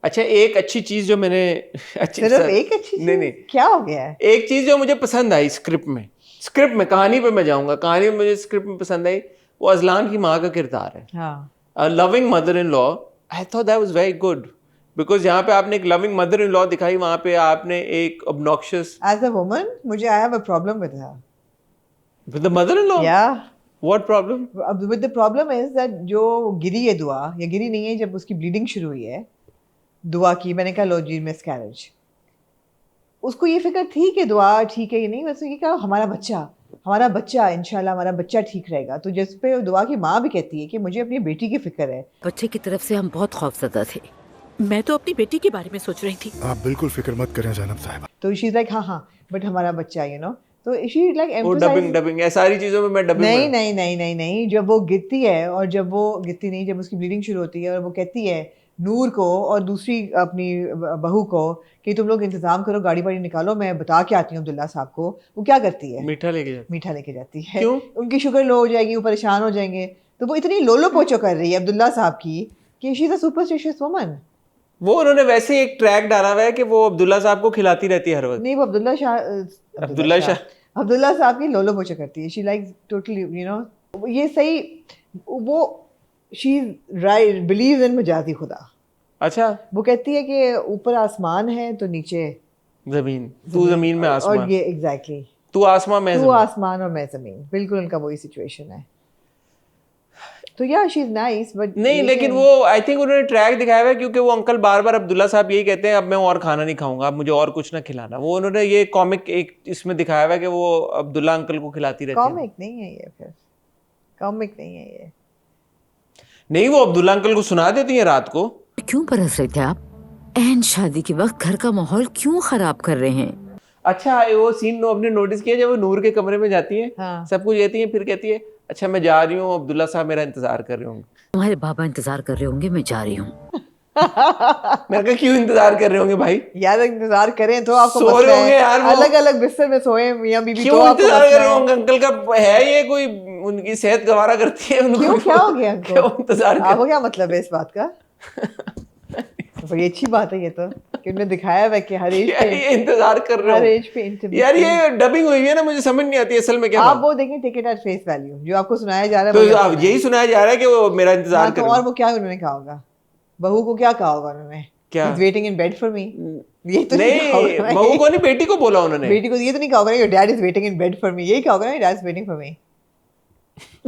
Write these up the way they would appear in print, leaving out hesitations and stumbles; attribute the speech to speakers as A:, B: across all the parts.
A: अच्छा, एक अच्छी चीज जो मैंने
B: सिर्फ एक अच्छी चीज?
A: नहीं,
B: क्या हो गया है?
A: एक चीज जो मुझे पसंद आई स्क्रिप्ट में कहानी पे मैं जाऊंगा, कहानी में मुझे स्क्रिप्ट में पसंद आई, वो अजलान की माँ का किरदार है।
B: हाँ,
A: loving mother in law. I thought that was very good, because यहाँ पे आपने एक लविंग मदर इन लॉ दिखाई, वहां पे आपने एक ऑब्नॉक्शियस
B: एज अ वुमन मुझे I have a problem with her.
A: With the mother in law.
B: या
A: what problem?
B: With the problem is that जो गिरी है दुआ, या गिरी नहीं है, जब उसकी ब्लीडिंग शुरू हुई है दुआ की, मैंने कहा लो जी मिसकैरेज, उसको ये फिक्र थी कि दुआ ठीक है, ये नहीं, वैसे ये कहा हमारा बच्चा इंशाल्लाह हमारा बच्चा ठीक रहेगा। तो जिस पे दुआ की माँ भी कहती है कि मुझे अपनी बेटी की फिक्र है।
C: बच्चे की तरफ से हम बहुत खौफजदा थे। मैं तो अपनी बेटी के बारे में सोच रही थी।
D: आप बिल्कुल फिक्र मत करें ज़ैनब साहिबा।
B: तो शी इज लाइक हाँ बट हमारा बच्चा तो शी लाइक
A: वो डबिंग है, सारी चीजों में मैं डबिंग
B: नहीं, जब वो गिरती है, और जब वो गिरती नहीं, जब उसकी ब्लीडिंग शुरू होती है और वो कहती है नूर को और दूसरी अपनी बहू को कि तुम लोग इंतजाम करो, गाड़ी वाड़ी निकालो, मैं बता के आती हूँ अब्दुल्ला साहब को, वो क्या करती है?
A: मीठा लेके
B: जाती है।
A: क्यों?
B: उनकी शुगर लो हो जाएगी, वो परेशान हो जाएंगे। तो वो इतनी लोलो पोचो कर रही है अब्दुल्ला साहब की कि she is a superstitious woman.
A: वो उन्होंने वैसे ही एक ट्रैक डाला हुआ है कि वो अब्दुल्ला साहब को खिलाती रहती है हर वक्त।
B: नहीं, वो अब्दुल्ला साहब की लोलो पोचो करती है। शी लाइक टोटली ये सही, वो शी राइट बिलीव इन मजाजी खुदा।
A: अच्छा,
B: वो कहती है कि ऊपर आसमान है तो नीचे
A: जमीन, तू जमीन में आसमान,
B: और ये एग्जैक्टली
A: तू आसमान
B: और मैं जमीन, बिल्कुल उनका वही सिचुएशन है। तो या शी इज नाइस बट
A: नहीं, लेकिन वो आई थिंक उन्होंने ट्रैक दिखाया हुआ है, क्योंकि वो अंकल बार बार अब्दुल्ला साहब यही कहते हैं अब मैं और खाना नहीं खाऊंगा, अब मुझे और कुछ ना खिलाना। वो उन्होंने ये कॉमिक एक इसमें दिखाया हुआ है कि वो अब्दुल्ला अंकल को खिलाती रहती है।
B: कॉमिक नहीं है ये, फिर कॉमिक नहीं है ये।
A: नहीं, वो अब्दुल्ला अंकल को सुना देती है रात को।
C: क्यों बरस रहे थे आप? एन शादी के वक्त घर का माहौल क्यों खराब कर रहे हैं?
A: अच्छा, वो सीन आपने नोटिस किया जब वो नूर के कमरे में जाती है?
B: हाँ।
A: सब कुछ कहती है, फिर कहती है अच्छा मैं जा रही हूँ, अब्दुल्ला साहब मेरा इंतजार कर रहे होंगे।
C: तुम्हारे बाबा इंतजार कर रहे होंगे, मैं जा रही हूँ।
A: मैंने कहा क्यों इंतजार कर रहे होंगे भाई?
B: यार इंतजार करें तो आपको
A: सो रहे होंगे यार,
B: अलग अलग बिस्तर में सोए मियां बीबी,
A: क्यों
B: तो आपको
A: इंतजार कर रहे होंगे? अंकल का है ये कोई उनकी सेहत गवारा करती है उनको?
B: क्यों, क्या हो गया उनको?
A: क्यों इंतजार
B: आपको क्या मतलब है इस बात का? बड़ी अच्छी बात है ये तो, कि उन्होंने दिखाया है कि हर एज पे
A: इंतजार कर रहे हो,
B: हर एज पे इंटरव्यू।
A: यार ये डबिंग हुई है ना, मुझे समझ नहीं आती असल में क्या
B: आप वो देखें, take it at face value, जो आपको सुनाया जा रहा है
A: तो अब यही सुनाया जा रहा है कि वो मेरा इंतजार कर रहे
B: और वो क्या उन्होंने कहा होगा? बहू को क्या कहा होगा उन्होंने?
A: क्या?
B: He's waiting in bed for me। ये तो
A: नहीं, बहू को नहीं, बेटी को बोला उन्होंने।
B: बेटी को ये तो नहीं कहा होगा ना, your dad is waiting in bed for me, यही कहा होगा ना, your dad is waiting for me।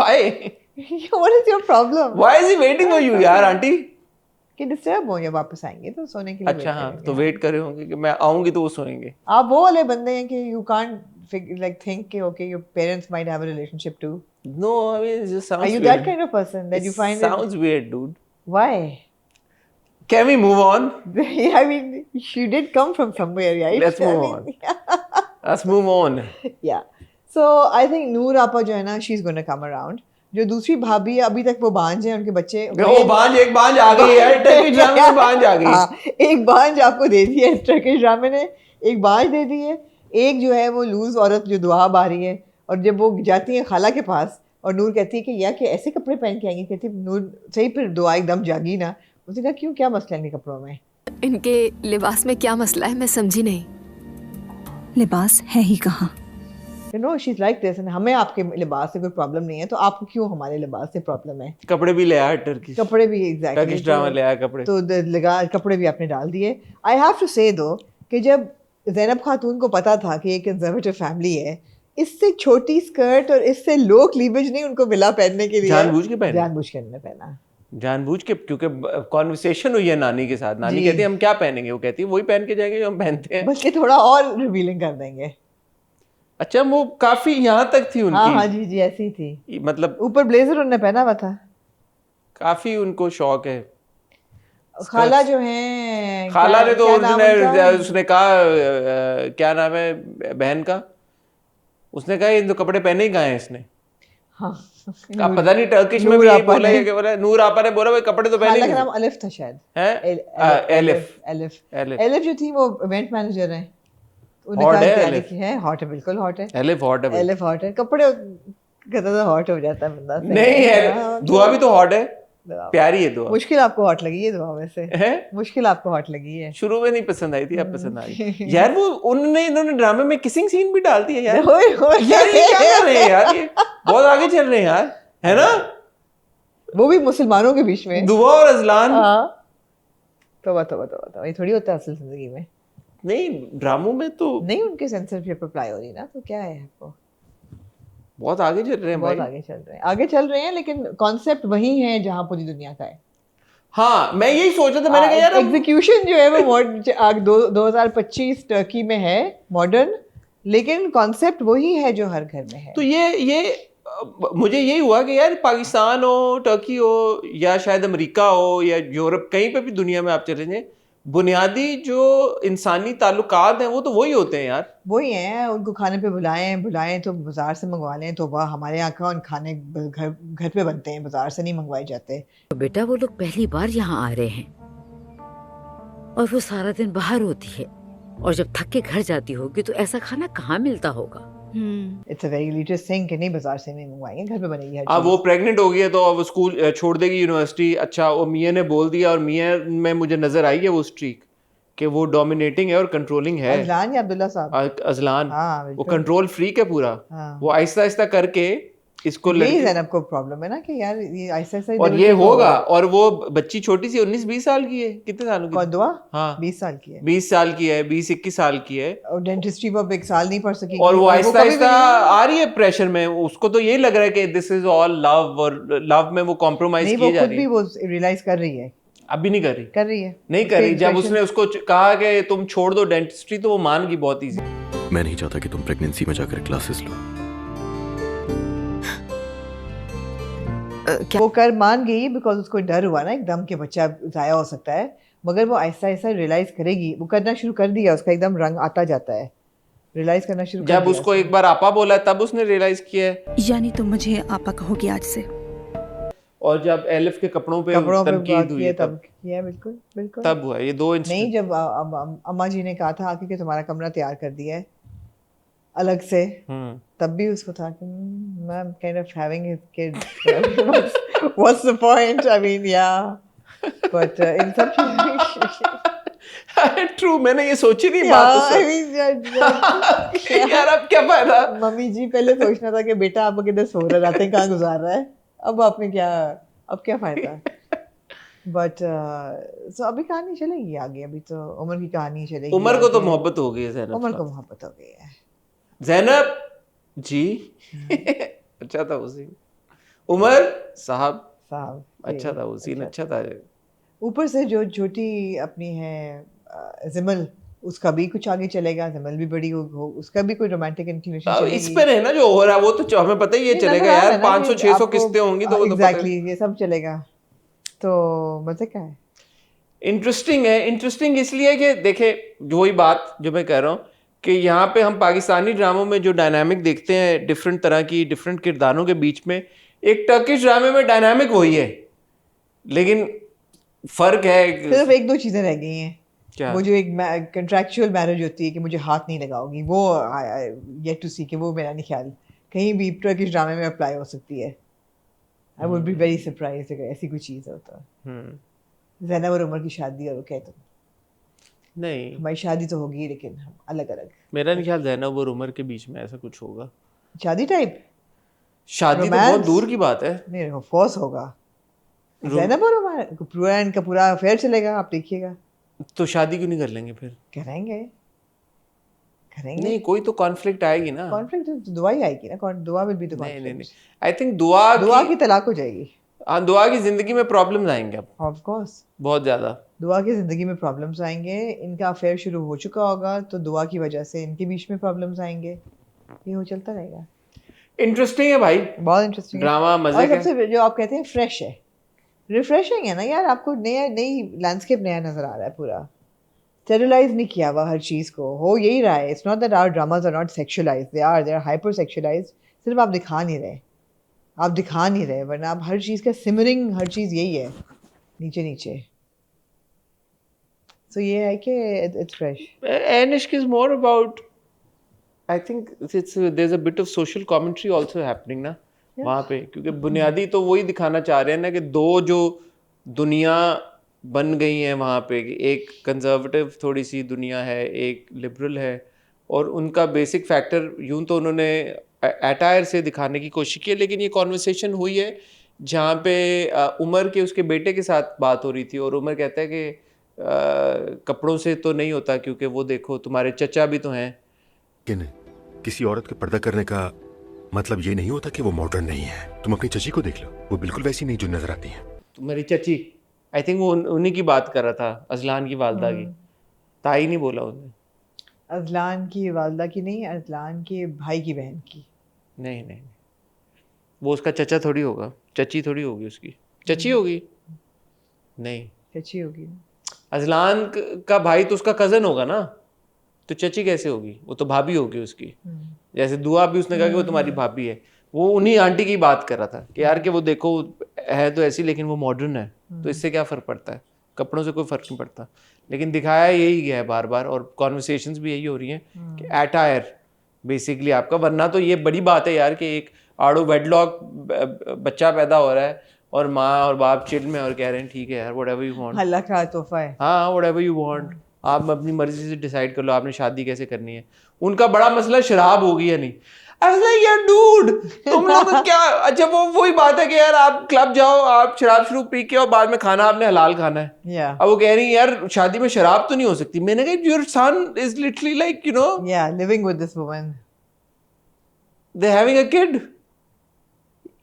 A: Why?
B: What is your problem?
A: Why is he waiting for you यार आंटी?
B: कि डिस्टर्ब हो या वापस आएंगे तो सोने के लिए।
A: अच्छा हाँ, तो वेट कर रहे होंगे कि मैं आऊंगी तो वो सोएंगे।
B: आप वो वाले बंदे हैं कि you can't like think कि okay your parents might have a relationship too।
A: No, I mean it just sounds weird।
B: Are you that kind of person that you find
A: sounds weird, dude?
B: Why?
A: Can we move on?
B: I mean, she did come from somewhere, right?
A: Let's move on. Let's move on.
B: Yeah. So I think Noor Appa जो है ना, she's going to come around। जो दूसरी भाभी अभी तक वो बांझ है, उनके बच्चे
A: वो बांझ, एक बांझ आ गई है टर्किश ड्रामे में, बांझ आ गई।
B: हाँ, एक बांझ आपको दे दी है टर्किश ड्रामे ने, एक बांझ दे दी है। एक जो है वो लूज औरत जो दुआब आ रही है, और जब वो जाती है खाला के पास और नूर कहती है कि या कि ऐसे कपड़े पहन के आएंगी, कहती है नूर सही, फिर दुआ एकदम जागी ना। उसने कहा क्यों, क्या मसला है इनके कपड़ों में?
E: इनके लिबास में क्या मसला है, मैं समझी नहीं।
F: लिबास है ही कहाँ?
B: शी इज लाइक दिस, हमें आपके लिबास से कोई प्रॉब्लम नहीं है, तो आपको क्यों हमारे लिबास से प्रॉब्लम है?
A: कपड़े भी ले आया टर्किश,
B: कपड़े भी एग्जैक्टली
A: टर्किश ड्रामा ले आया कपड़े,
B: तो लगा कपड़े भी आपने डाल दिए। आई हैव टू से दो कि जब ज़ैनब खातून को पता था कि एक कंजर्वेटिव फैमिली है, इससे छोटी स्कर्ट और इससे लो क्लीवेज नहीं उनको मिला पहनने के लिए,
A: जानबूझ के पहना,
B: जानबूझ के हमने पहना,
A: जानबूझ के, क्योंकि कॉन्वर्सेशन हुई है नानी के साथ। नानी कहती है हम क्या पहनेंगे, वो कहती है वही पहन के जाएंगे जो हम पहनते हैं,
B: बल्कि थोड़ा और रिवीलिंग कर देंगे।
A: अच्छा, वो काफी यहाँ तक थी उनकी।
B: हाँ जी ऐसी थी,
A: मतलब
B: ऊपर ब्लेजर उन्होंने पहना हुआ था।
A: काफी उनको शौक है।
B: खाला जो है,
A: खाला ने तो उसने कहा क्या नाम है बहन का, उसने कहा ये तो कपड़े पहने ही कहाँ हैं इसने।
B: हाँ,
A: पता नहीं टर्किश में भी यही बोला है कि बोला, नूर आपा ने बोला भाई कपड़े तो पहने ही।
B: नाम अलिफ था शायद,
A: है
B: एलिफ जो थी वो इवेंट मैनेजर है।
A: हॉट
B: है, बिल्कुल हॉट है,
A: एलिफ हॉट है,
B: कपड़े कहता था हॉट हो जाता है बंदा।
A: नहीं है, दुआ भी तो हॉट है। प्यारी है दुआ
B: मुश्किल आपको हॉट लगी है दुआ वैसे?
A: है।
B: मुश्किल आपको हॉट लगी है?
A: शुरू में नहीं पसंद आई थी, अब पसंद आई यार। वो इन्होंने ड्रामे में किसिंग सीन भी डाल दिया यार। यार ये क्या कर रहे हैं यार, ये बहुत आगे चल रहे हैं यार, है ना?
B: वो भी मुसलमानों के बीच में।
A: दुआ और अजलान।
B: हाँ, तो ये थोड़ी होता है असल जिंदगी में।
A: नहीं, ड्रामों में तो
B: नहीं, उनके सेंसरशिप अप्लाई हो रही ना, तो क्या है आपको?
A: बहुत आगे चल रहे हैं
B: बहुत
A: भाई।
B: आगे चल रहे हैं, लेकिन कॉन्सेप्ट वही है जहाँ पूरी दुनिया का है।
A: हाँ, मैं यही सोच रहा था, मैंने कहा यार
B: एग्जीक्यूशन जो है वो 2025 टर्की में है मॉडर्न, लेकिन कॉन्सेप्ट वही है जो हर घर में है।
A: तो ये मुझे यही हुआ कि यार पाकिस्तान हो, टर्की हो, या शायद अमेरिका हो, या यूरोप, कहीं पे भी दुनिया में आप चले जाएं, बुनियादी जो इंसानी ताल्लुकात हैं वो तो वही होते हैं यार।
B: वही है, उनको खाने पे बुलाएं तो बाजार से मंगवा लें, तो वह हमारे यहाँ कौन खाने घर पे बनते हैं, बाजार से नहीं मंगवाए जाते।
C: तो बेटा वो लोग पहली बार यहाँ आ रहे हैं और वो सारा दिन बाहर होती है, और जब थक के घर जाती होगी तो ऐसा खाना कहाँ मिलता होगा।
B: It's a very elitist thing कि नहीं बाजार से नहीं मंगवाएंगे, घर पे बनेगी हर
A: अब
B: चीज़।
A: वो प्रेग्नेंट हो गई है तो अब स्कूल छोड़ देगी, यूनिवर्सिटी। अच्छा, वो मियाँ ने बोल दिया, और मियाँ में मुझे नजर आई है वो स्ट्रीक कि वो डोमिनेटिंग है और कंट्रोलिंग है।
B: अजलान या अब्दुल्ला साहब?
A: अजलान,
B: हाँ,
A: वो
B: बिल्कुल।
A: कंट्रोल फ्रीक है पूरा।
B: हाँ।
A: वो आहिस्ता आहिस्ता करके इसको
B: यही
A: लड़के,
B: ज़ैनब को प्रॉब्लम है ना कि यार ये ऐसा ऐसा
A: और ये होगा। और वो बच्ची छोटी सी 19-20 साल की है, कितने सालों की?
B: कौन दुआ?
A: हाँ,
B: 20 साल की है।
A: 20 साल की है, 20-21 साल की है।
B: और डेंटिस्ट्री वो अब 1 साल नहीं पढ़ सकेगी,
A: और वो आहिस्ता
B: कभी भी
A: आहिस्ता
B: नहीं-
A: आ रही है प्रेशर में। उसको तो यही लग रहा है कि दिस इज ऑल लव, और लव में वो कॉम्प्रोमाइज
B: नहीं,
A: किए
B: वो
A: जा
B: खुद
A: रही
B: भी
A: है।
B: वो रियलाइज कर रही है।
A: अभी नहीं कर रही, नहीं कर
B: उसके
A: रही। जब
B: expression-
A: उसने उसको कहा कि तुम छोड़ दो डेंटिस्ट्री, तो वो मान गई बहुत इजी।
D: मैं नहीं चाहता कि तुम प्रेगनेंसी में जाकर क्लासेस लो।
B: वो कर मान गई बिकॉज उसको डर हुआ ना एकदम कि बच्चा ज़ाया हो सकता है, मगर वो आहिस्ता आहिस्ता रियलाइज करेगी। वो करना शुरू कर दिया, उसका एकदम रंग आता जाता है, रियलाइज करना शुरू कर
A: जब
B: दिया
A: उसको
B: उसने।
A: एक बार आपा बोला है, तब उसने रियलाइज किया है।
F: यानी तुम मुझे आपा कहोगे आज से?
A: और जब एलिफ के कपड़ों पे
B: कपड़ों पे
A: तनकीद
B: बात
A: हुई
B: की
A: है,
B: है तब किया है, बिल्कुल बिल्कुल।
A: तब हुआ ये दो
B: नहीं,
A: इंसिडेंट।
B: जब अम्मा जी ने कहा था आके कि तुम्हारा कमरा तैयार कर दिया है अलग से, तब भी उसको था कि ma'am kind of having his kids, what's the point? I mean या, बट इन सब
A: ट्रू, मैंने ये सोची नहीं बात तो
B: आई
A: सच।
B: मीन
A: यार अब क्या फायदा।
B: मम्मी जी पहले सोचना था कि बेटा आप किधर सो रहा, रातें कहाँ गुजार रहा है, अब आपने क्या, अब क्या फायदा? बट सो अभी कहानी चलेगी आगे, अभी तो उमर की कहानी चलेगी।
A: उमर को तो
B: आगे।
A: मोहब्बत हो गई है ज़ैनब
B: उमर
A: से।
B: को मोहब्बत हो गई है।
A: ज़ैनब जी अच्छा था वो सीन। उमर साहब
B: साहब
A: अच्छा था वो सीन, अच्छा था।
B: ऊपर से जो छोटी अपनी है जिमल, उसका भी कुछ आगे चलेगा। जिमल भी बड़ी हो, उसका भी कोई रोमांटिक इंक्लिनेशन
A: अब
B: चलेगी।
A: इस पर है ना जो हो रहा है, वो तो हमें पता ही ये
B: नहीं,
A: चलेगा
B: नजर आ रहा
A: यार।
B: है ना कि
A: 500-600
B: आपको-
A: किस्तें होंगी तो वो तो पता
B: एग्जैक्टली ये सब चलेगा, तो मजे का है।
A: इंटरेस्टिंग है। इंटरेस्टिंग इसलिए कि देखे, वही बात जो मैं कह रहा हूँ कि यहाँ पे हम पाकिस्तानी ड्रामों में जो डायनामिक देखते हैं डिफरेंट तरह की, डिफरेंट किरदारों के बीच में, एक टर्किश ड्रामे में डायनामिक वही है, लेकिन फर्क है।
B: सिर्फ 1-2 चीजें रह गई हैं।
A: क्या?
B: वो जो एक कंट्रैक्चुअल मैरिज होती है कि मुझे हाथ नहीं लगाओगी, वो येट टू सी कि वो मेरा नहीं ख्याल कहीं भी टर्किश ड्रामे में अप्लाई हो सकती है। I would be very surprise अगर ऐसी कोई चीज़ हो तो। ज़ैनब और उमर की शादी और क्या तुम,
A: नहीं,
B: हमारी शादी तो होगी लेकिन हम अलग अलग
A: मेरा नहीं ख्याल ज़ैनब और उमर के बीच में ऐसा कुछ होगा।
B: शादी टाइप
A: शादी तो
B: Romance?
A: बहुत दूर की बात है।
B: नहीं, फोर्स होगा। ज़ैनब और उमर पूरा इनका पूरा अफेयर चलेगा, आप देखिएगा।
A: तो शादी क्यों नहीं कर लेंगे फिर?
B: करेंगे
A: नहीं, कोई तो कॉन्फ्लिक्ट आएगी ना।
B: कॉन्फ्लिक्ट तो दुआ ही आएगी ना, दुआ विल बी द
A: नहीं नहीं नहीं,
B: कॉन्फ्लिक्ट।
A: आई थिंक दुआ
B: की तलाक हो जाएगी।
A: हाँ, दुआ की जिंदगी में प्रॉब्लम्स आएंगे अब
B: ऑफ कोर्स
A: बहुत ज्यादा।
B: दुआ की ज़िंदगी में प्रॉब्लम्स आएंगे। इनका अफेयर शुरू हो चुका होगा तो दुआ की वजह से इनके बीच में प्रॉब्लम्स आएंगे, ये हो चलता रहेगा।
A: इंटरेस्टिंग है भाई,
B: बहुत इंटरेस्टिंग
A: ड्रामा मजे
B: और
A: का।
B: सबसे जो आप कहते हैं फ्रेश है, रिफ्रेशिंग है ना यार। आपको नई लैंडस्केप नया नज़र आ रहा है, पूरा स्टेरिलाइज नहीं किया हुआ हर चीज़ को। हो यही रहा है, it's not that our dramas are not sexualized, they are hyper sexualized. सिर्फ आप दिखा नहीं रहे, वरना आप हर चीज़ का सिमरिंग, हर चीज़ यही है नीचे नीचे। So ये है कि it's fresh.
A: And Ishq is more about, I think there's a bit of social commentary also happening ना, वहां पे, क्योंकि बुनियादी तो वही दिखाना चाह रहे हैं ना कि दो जो दुनिया बन गई हैं वहां पे, एक कंजर्वेटिव थोड़ी सी दुनिया है, एक लिबरल है, और उनका बेसिक फैक्टर यूं तो उन्होंने एटायर से दिखाने की कोशिश की है, लेकिन ये कॉन्वर्सेशन हुई है जहाँ पे उमर के उसके बेटे के साथ बात हो रही थी, और उमर कहता है कि कपड़ों से तो नहीं होता, क्योंकि वो देखो तुम्हारे चचा भी तो हैं।
G: लेकिन किसी औरत के पर्दा करने का मतलब ये नहीं होता कि वो मॉडर्न नहीं है। तुम अपनी चची को देख लो, वो बिल्कुल वैसी नहीं जो नजर आती है।
A: तुम्हारी चची, आई थिंक वो उन्हीं की बात कर रहा था, अजलान की वालदा की। ताई नहीं बोला उसने।
B: अजलान की वालदा की नहीं, अजलान के भाई की बहन की।
A: नहीं नहीं, वो उसका चचा थोड़ी होगा, चची थोड़ी होगी उसकी। चची होगी? नहीं,
B: चची होगी।
A: अजलान का भाई तो उसका कजन होगा ना, तो चची कैसे होगी? वो तो भाभी होगी उसकी। जैसे दुआ भी उसने कहा कि वो तुम्हारी भाभी है, वो उन्हीं आंटी की बात कर रहा था कि यार कि वो देखो है तो ऐसी, लेकिन वो मॉडर्न है, तो इससे क्या फ़र्क पड़ता है? कपड़ों से कोई फ़र्क नहीं पड़ता। लेकिन दिखाया यही गया है बार बार, और कॉन्वर्सेशंस भी यही हो रही हैं कि एटायर बेसिकली आपका, वरना तो ये बड़ी बात है यार कि एक आड़ो वेडलॉक बच्चा पैदा हो रहा है और माँ और बाप चिल में और कह रहे हैं ठीक है यार, व्हाटएवर यू वांट।
B: अल्लाह का तोहफा है।
A: हाँ, व्हाटएवर यू वांट, आप अपनी मर्जी से डिसाइड कर लो आपने शादी कैसे करनी है। उनका बड़ा मसला शराब होगी या नहीं। आई वाज लाइक यार डूड, तुम लोग क्या, अच्छा वो वही बात है कि यार आप क्लब जाओ, आप शराब शुरू पी के और बाद में खाना आपने हलाल खाना है।
B: Yeah.
A: अब वो कह रही है यार शादी में शराब तो नहीं हो सकती। मैंने कहा your son is literally like you know
B: Yeah, living with this woman.
A: They having a kid,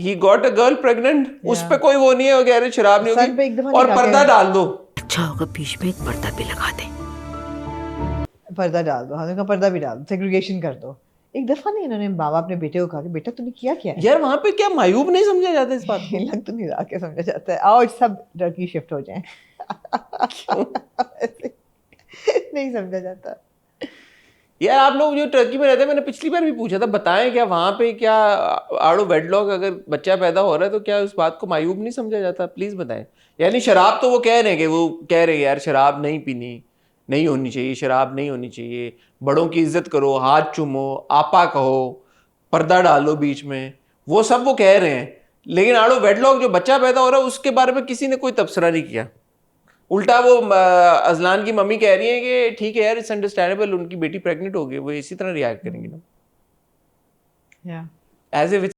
A: he got a girl pregnant, उस पे कोई वो नहीं है, वो कह रहे शराब नहीं
B: सर पे एक
A: होगी
B: दफा
A: और
B: निकाह
A: पर्दा
B: के-
A: डाल दो।
C: अच्छा होगा बीच में एक पर्दा भी लगा दे।
B: पर्दा डाल दो, हमें का पर्दा भी डाल दो, सेग्रीगेशन कर दो। एक दफा नहीं इन्होंने बाबा अपने बेटे को कहा कि बेटा तूने किया क्या है?
A: यार वहां पे क्या मायूब नहीं समझा जाता इस बात को?
B: लग तो नहीं रहा के समझा जाता है। आओ सब टर्की शिफ्ट हो जाएं। नहीं समझा जाता।
A: यार आप लोग जो टर्की में रहते हैं, मैंने पिछली बार भी पूछा था, बताएं क्या वहां पे क्या आड़ो वेडलॉक अगर बच्चा पैदा हो रहा है तो क्या उस बात को मायूब नहीं समझा जाता? प्लीज बताएं। यानी शराब तो वो कह रहे हैं कि वो कह रहे हैं यार शराब नहीं पीनी, नहीं होनी चाहिए, शराब नहीं होनी चाहिए, बड़ों की इज्जत करो, हाथ चूमो, आपा कहो, पर्दा डालो बीच में, वो सब वो कह रहे हैं। लेकिन आड़ो वेडलॉक जो बच्चा पैदा हो रहा है उसके बारे में किसी ने कोई तबसरा नहीं किया। उल्टा वो अजलान की मम्मी कह रही है कि ठीक है यार इट्स अंडरस्टैंडेबल, उनकी बेटी प्रेग्नेंट हो गई, वो इसी तरह रिएक्ट करेंगी ना,
B: Yeah.
A: As a